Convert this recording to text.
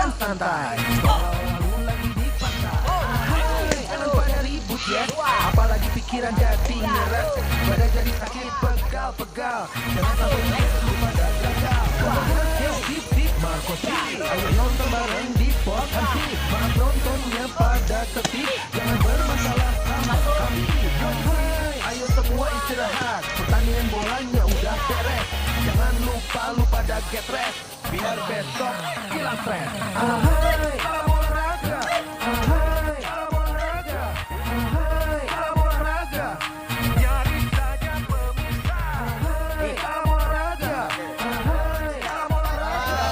dengan santai. Lalu lagi di pantai. Jangan pada ribut ya, apalagi pikiran jadi ngeres. Badan jadi sakit pegal-pegal. Jangan sampai lupa dan gagal. Hip Marco C. Ayo nonton bareng di Pos Anti. Maaf nontonnya pada sepi. Jangan bermasalah sama kami. Ayo semua istirahat. Pertandingan bolanya udah beres. Jangan lupa pada get rest. Biar besok hilang stres. Ahai, alam olahraga. Ahai, alam olahraga. Ahai, alam olahraga. Nyari saja pemirsa. Ahai, alam olahraga. Ahai, alam olahraga.